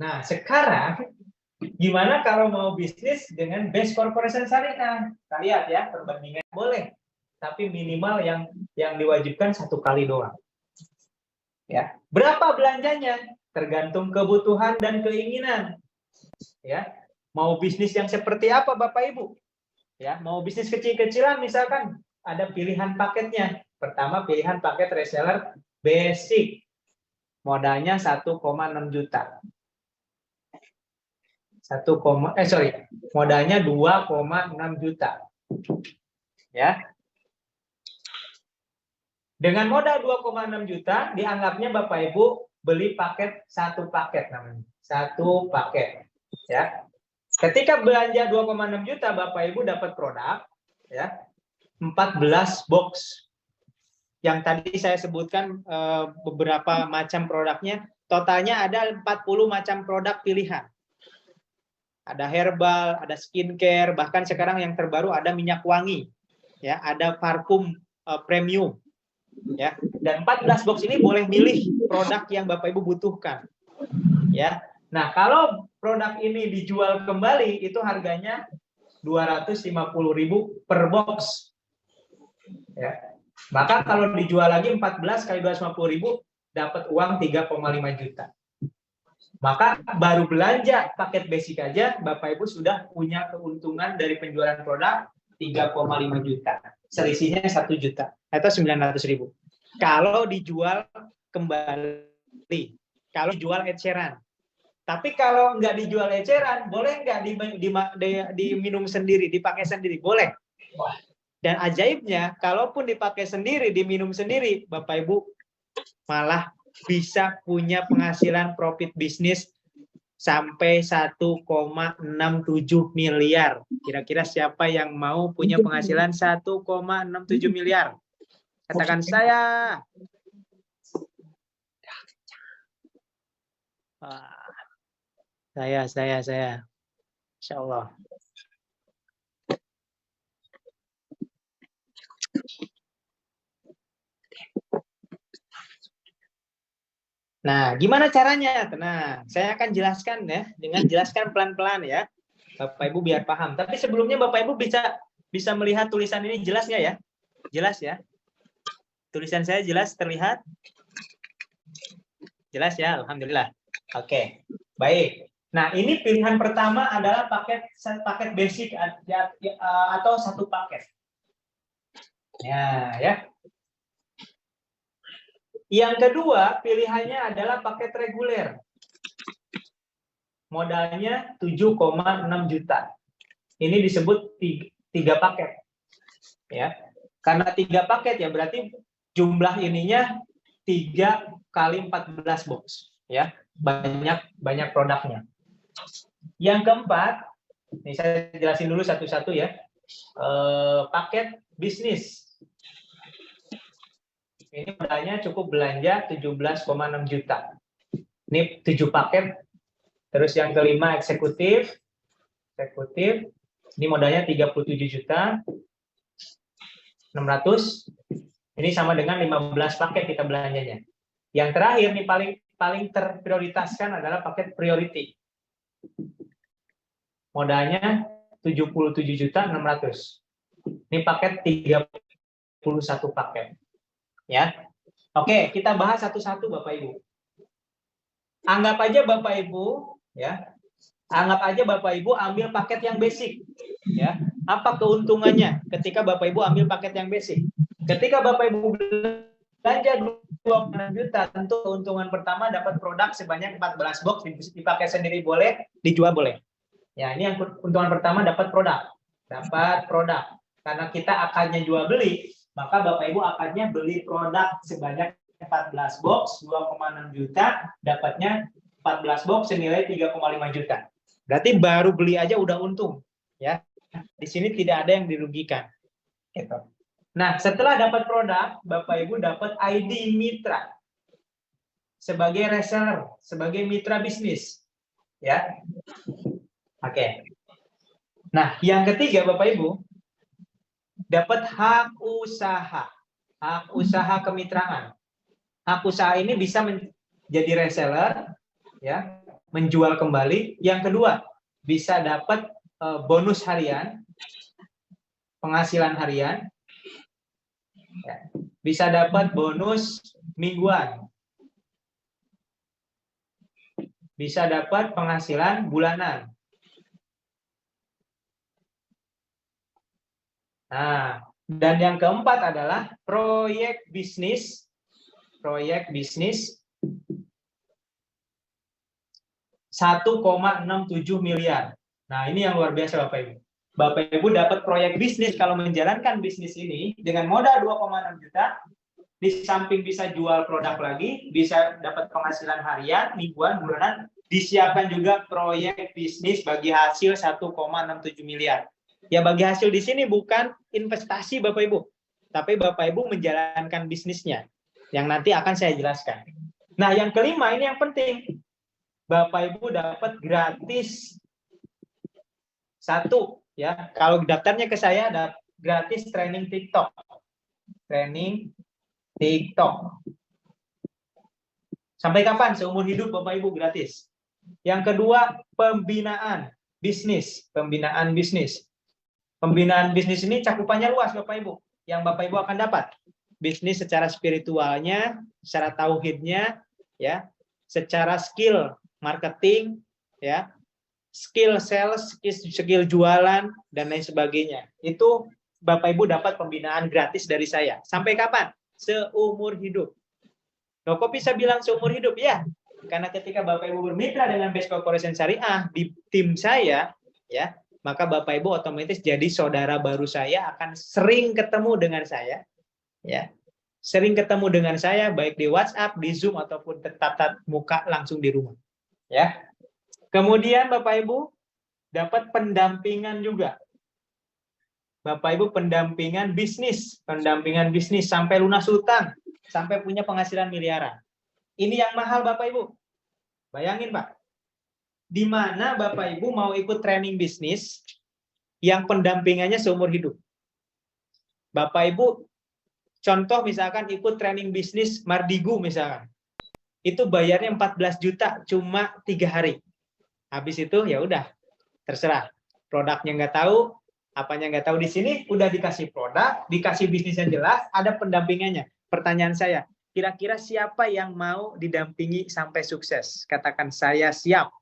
Nah, sekarang gimana kalau mau bisnis dengan base corporation syariah? Kita lihat ya, perbandingan boleh, tapi minimal yang diwajibkan 1 kali doang. Ya, berapa belanjanya? Tergantung kebutuhan dan keinginan. Ya, mau bisnis yang seperti apa Bapak Ibu? Ya, mau bisnis kecil-kecilan misalkan ada pilihan paketnya. Pertama pilihan paket reseller basic. Modalnya 1,6 juta. Modalnya 2,6 juta. Ya. Dengan modal 2,6 juta, dianggapnya Bapak Ibu beli paket satu paket namanya. Satu paket. Ya. Ketika belanja 2,6 juta, Bapak Ibu dapat produk ya. 14 box. Yang tadi saya sebutkan beberapa macam produknya, totalnya ada 40 macam produk pilihan. Ada herbal, ada skincare, bahkan sekarang yang terbaru ada minyak wangi, ya, ada parfum premium, ya. Dan 14 box ini boleh milih produk yang Bapak Ibu butuhkan, ya. Nah, kalau produk ini dijual kembali itu harganya 250.000 per box, ya. Maka kalau dijual lagi 14 kali 250.000 dapat uang 3,5 juta. Maka baru belanja paket basic aja Bapak Ibu sudah punya keuntungan dari penjualan produk 3,5 juta. Selisihnya 1 juta atau 900.000. Kalau dijual kembali, kalau dijual eceran. Tapi kalau nggak dijual eceran, boleh nggak diminum sendiri, dipakai sendiri? Boleh. Dan ajaibnya, kalaupun dipakai sendiri, diminum sendiri, Bapak Ibu malah bisa punya penghasilan profit bisnis sampai 1,67 miliar. Kira-kira siapa yang mau punya penghasilan 1,67 miliar? Katakan saya. Saya. Insya Allah. Nah, gimana caranya? Nah, saya akan jelaskan ya, dengan jelaskan pelan-pelan ya, Bapak Ibu biar paham. Tapi sebelumnya Bapak Ibu bisa melihat tulisan ini jelas nggak ya? Jelas ya? Tulisan saya jelas terlihat? Jelas ya, alhamdulillah. Oke, baik. Nah, ini pilihan pertama adalah paket basic atau satu paket. Ya. Yang kedua, pilihannya adalah paket reguler. Modalnya 7,6 juta. Ini disebut 3 paket. Ya. Karena 3 paket ya berarti jumlah ininya 3 kali 14 box. Ya. Banyak produknya. Yang keempat, ini saya jelasin dulu satu-satu ya. Paket bisnis. Ini modalnya cukup belanja 17,6 juta. Ini 7 paket. Terus yang kelima eksekutif. Ini modalnya 37 juta 600. Ini sama dengan 15 paket kita belanjanya. Yang terakhir nih paling terprioritaskan adalah paket priority. Modalnya 77 juta 600. Ini paket 31 paket. Ya. Oke, kita bahas satu-satu Bapak Ibu. Anggap aja Bapak Ibu ya. Anggap aja Bapak Ibu ambil paket yang basic. Ya. Apa keuntungannya ketika Bapak Ibu ambil paket yang basic? Ketika Bapak Ibu belanja 2,6 juta, tentu keuntungan pertama dapat produk sebanyak 14 box, dipakai sendiri boleh, dijual boleh. Ya, ini yang keuntungan pertama dapat produk. Karena kita akadnya jual beli, maka Bapak Ibu akadnya beli produk sebanyak 14 box, 2,6 juta, dapatnya 14 box senilai 3,5 juta. Berarti baru beli aja udah untung, ya. Di sini tidak ada yang dirugikan. Gitu. Nah, setelah dapat produk, Bapak Ibu dapat ID mitra sebagai reseller, sebagai mitra bisnis, ya. Oke. Nah, yang ketiga Bapak Ibu dapat hak usaha kemitraan. Hak usaha ini bisa menjadi reseller, ya, menjual kembali. Yang kedua, bisa dapat bonus harian, penghasilan harian. Ya. Bisa dapat bonus mingguan. Bisa dapat penghasilan bulanan. Nah, dan yang keempat adalah proyek bisnis. Proyek bisnis 1,67 miliar. Nah, ini yang luar biasa Bapak Ibu. Bapak Ibu dapat proyek bisnis kalau menjalankan bisnis ini dengan modal 2,6 juta, di samping bisa jual produk lagi, bisa dapat penghasilan harian, mingguan, bulanan, disiapkan juga proyek bisnis bagi hasil 1,67 miliar. Ya, bagi hasil di sini bukan investasi Bapak Ibu, tapi Bapak Ibu menjalankan bisnisnya, yang nanti akan saya jelaskan. Nah, yang kelima ini yang penting. Bapak Ibu dapat gratis satu, ya. Kalau daftarnya ke saya ada gratis training TikTok. Training TikTok. Sampai kapan? Seumur hidup Bapak Ibu gratis. Yang kedua, pembinaan bisnis. Pembinaan bisnis. Pembinaan bisnis ini cakupannya luas Bapak Ibu. Yang Bapak Ibu akan dapat bisnis secara spiritualnya, secara tauhidnya, ya, secara skill marketing, ya, skill sales, skill jualan, dan lain sebagainya. Itu Bapak Ibu dapat pembinaan gratis dari saya. Sampai kapan? Seumur hidup. Loh, kok bisa bilang seumur hidup? Ya, karena ketika Bapak Ibu bermitra dengan Best Corporation Syariah di tim saya, ya, maka Bapak Ibu otomatis jadi saudara baru saya, akan sering ketemu dengan saya, ya, sering ketemu dengan saya baik di WhatsApp, di Zoom ataupun tatap muka langsung di rumah, ya. Kemudian Bapak Ibu dapat pendampingan juga. Bapak Ibu pendampingan bisnis sampai lunas hutang, sampai punya penghasilan miliaran. Ini yang mahal Bapak Ibu. Bayangin Pak, di mana Bapak Ibu mau ikut training bisnis yang pendampingannya seumur hidup. Bapak Ibu contoh misalkan ikut training bisnis Mardigu misalkan. Itu bayarnya 14 juta cuma 3 hari. Habis itu ya udah terserah. Produknya nggak tahu, apanya nggak tahu. Di sini udah dikasih produk, dikasih bisnis yang jelas, ada pendampingannya. Pertanyaan saya, kira-kira siapa yang mau didampingi sampai sukses? Katakan saya siap.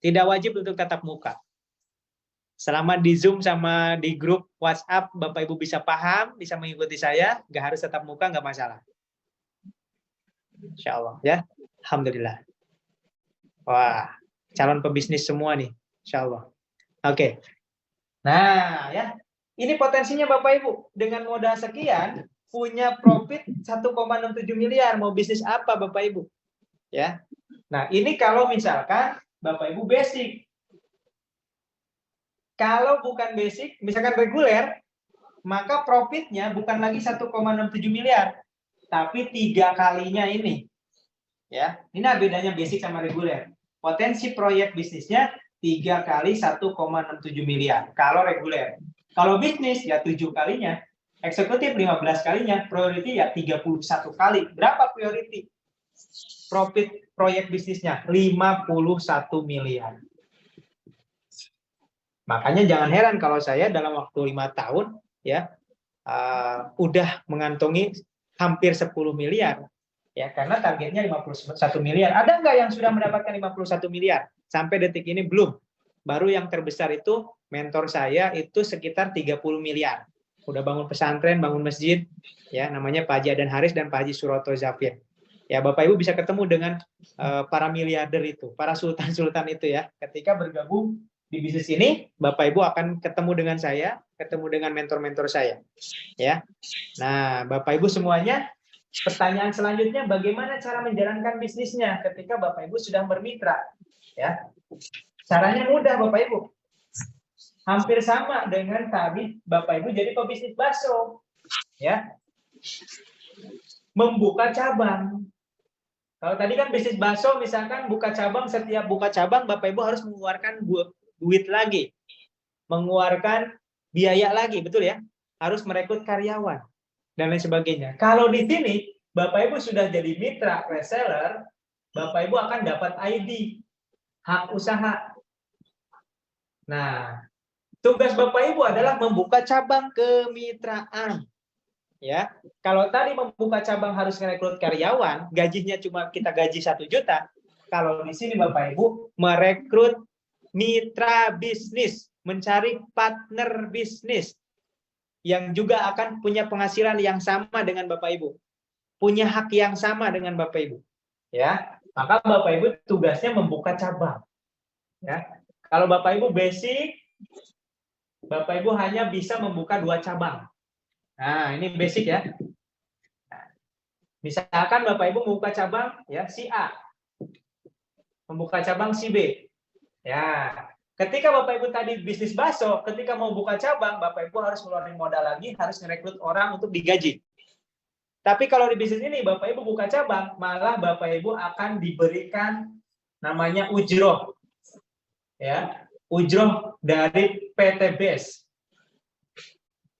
Tidak wajib untuk tatap muka. Selama di Zoom sama di grup WhatsApp, Bapak Ibu bisa paham, bisa mengikuti saya, nggak harus tatap muka, nggak masalah. Insya Allah, ya. Alhamdulillah. Wah, calon pebisnis semua nih, insya Allah. Oke. Nah, ya, ini potensinya Bapak Ibu. Dengan modal sekian, punya profit 1,67 miliar. Mau bisnis apa Bapak Ibu? Ya. Nah, ini kalau misalkan Bapak Ibu basic. Kalau bukan basic, misalkan reguler, maka profitnya bukan lagi 1,67 miliar, tapi 3 kalinya ini. Ya, ini bedanya basic sama reguler. Potensi proyek bisnisnya 3 kali 1,67 miliar. Kalau reguler. Kalau bisnis ya 7 kalinya. Eksekutif 15 kalinya. Priority ya 31 kali. Berapa priority? Profit proyek bisnisnya 51 miliar. Makanya jangan heran kalau saya dalam waktu 5 tahun ya udah mengantongi hampir 10 miliar. Ya, karena targetnya 51 miliar. Ada nggak yang sudah mendapatkan 51 miliar? Sampai detik ini belum. Baru yang terbesar itu mentor saya itu sekitar 30 miliar. Udah bangun pesantren, bangun masjid, ya, namanya Pak Haji Adan Haris dan Pak Haji Suroto Zafir. Ya, Bapak Ibu bisa ketemu dengan para miliarder itu, para sultan-sultan itu ya. Ketika bergabung di bisnis ini, Bapak Ibu akan ketemu dengan saya, ketemu dengan mentor-mentor saya. Ya. Nah, Bapak Ibu semuanya, pertanyaan selanjutnya, bagaimana cara menjalankan bisnisnya ketika Bapak Ibu sudah bermitra? Ya, caranya mudah Bapak Ibu. Hampir sama dengan tadi Bapak Ibu jadi pebisnis bakso. Ya, membuka cabang. Kalau tadi kan bisnis bakso, misalkan buka cabang, setiap buka cabang Bapak Ibu harus mengeluarkan duit lagi, mengeluarkan biaya lagi, betul ya? Harus merekrut karyawan. dan lain sebagainya. Kalau di sini Bapak Ibu sudah jadi mitra reseller, Bapak Ibu akan dapat ID hak usaha. Nah, tugas Bapak Ibu adalah membuka cabang kemitraan. Ya, kalau tadi membuka cabang harus merekrut karyawan, gajinya cuma kita gaji 1 juta. Kalau di sini Bapak Ibu merekrut mitra bisnis, mencari partner bisnis yang juga akan punya penghasilan yang sama dengan Bapak Ibu, punya hak yang sama dengan Bapak Ibu. Ya, maka Bapak Ibu tugasnya membuka cabang. Ya, kalau Bapak Ibu basic, Bapak Ibu hanya bisa membuka 2 cabang. Nah, ini basic ya. Misalkan Bapak Ibu membuka cabang ya si A, membuka cabang si B. Ya, ketika Bapak Ibu tadi bisnis bakso, ketika mau buka cabang, Bapak Ibu harus ngeluarin modal lagi, harus merekrut orang untuk digaji. Tapi kalau di bisnis ini Bapak Ibu buka cabang, malah Bapak Ibu akan diberikan namanya ujroh. Ya, ujroh dari PT BES.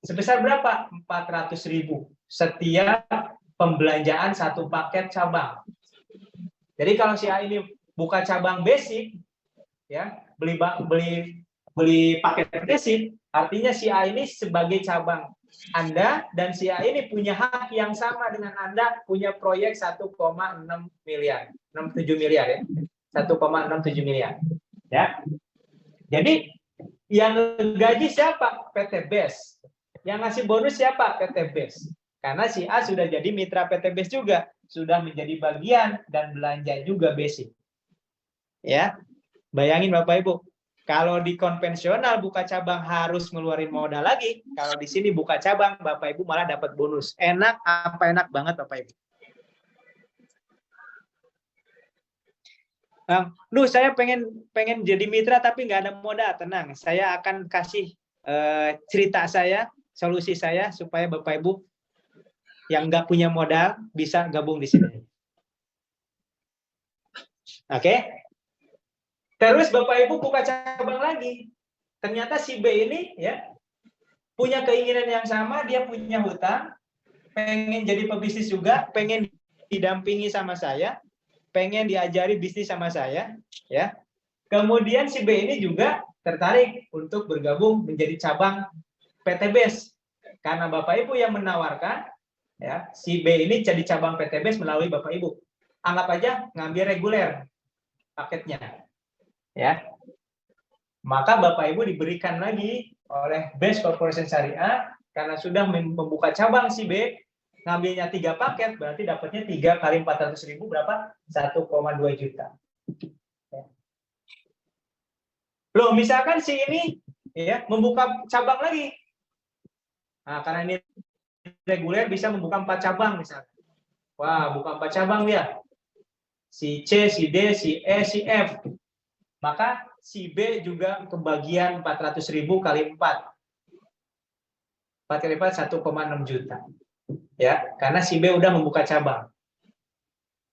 Sebesar berapa? 400.000 setiap pembelanjaan 1 paket cabang. Jadi kalau si A ini buka cabang basic, ya beli paket basic, artinya si A ini sebagai cabang Anda, dan si A ini punya hak yang sama dengan Anda, punya proyek 1,6 miliar, 67 miliar ya, 1,67 miliar. Ya, jadi yang gaji siapa? PT BES. Yang ngasih bonus siapa? PT BES. Karena si A sudah jadi mitra PT BES juga, sudah menjadi bagian dan belanja juga basic. Ya, bayangin Bapak Ibu, kalau di konvensional buka cabang harus ngeluarin modal lagi, kalau di sini buka cabang Bapak Ibu malah dapat bonus. Enak apa enak banget Bapak Ibu. Saya pengen jadi mitra tapi nggak ada modal. Tenang, saya akan kasih cerita saya, solusi saya supaya Bapak Ibu yang nggak punya modal bisa gabung di sini. Oke? Terus Bapak Ibu buka cabang lagi. Ternyata si B ini ya punya keinginan yang sama, dia punya hutang, pengen jadi pebisnis juga, pengen didampingi sama saya, pengen diajari bisnis sama saya, ya. Kemudian si B ini juga tertarik untuk bergabung menjadi cabang PT BES. Karena Bapak Ibu yang menawarkan, ya, si B ini jadi cabang PT BES melalui Bapak Ibu. Anggap aja ngambil reguler paketnya. Ya. Maka Bapak Ibu diberikan lagi oleh BES Corporation Syariah karena sudah membuka cabang si B, ngambilnya 3 paket, berarti dapatnya 3 kali 400.000 berapa? 1,2 juta. Ya. Loh, misalkan si ini ya membuka cabang lagi. Nah, karena ini reguler bisa membuka 4 cabang misalnya. Wah, buka 4 cabang dia. Si C, si D, si E, si F. Maka si B juga kebagian 400.000 kali 4. 4 kali 4 1,6 juta. Ya, karena si B udah membuka cabang.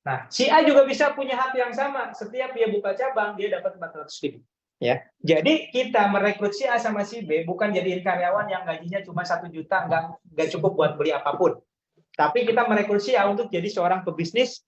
Nah, si A juga bisa punya hak yang sama. Setiap dia buka cabang, dia dapat 400.000. Ya, jadi kita merekrut si A sama si B bukan jadiin karyawan yang gajinya cuma 1 juta, nggak cukup buat beli apapun. Tapi kita merekrut si A untuk jadi seorang pebisnis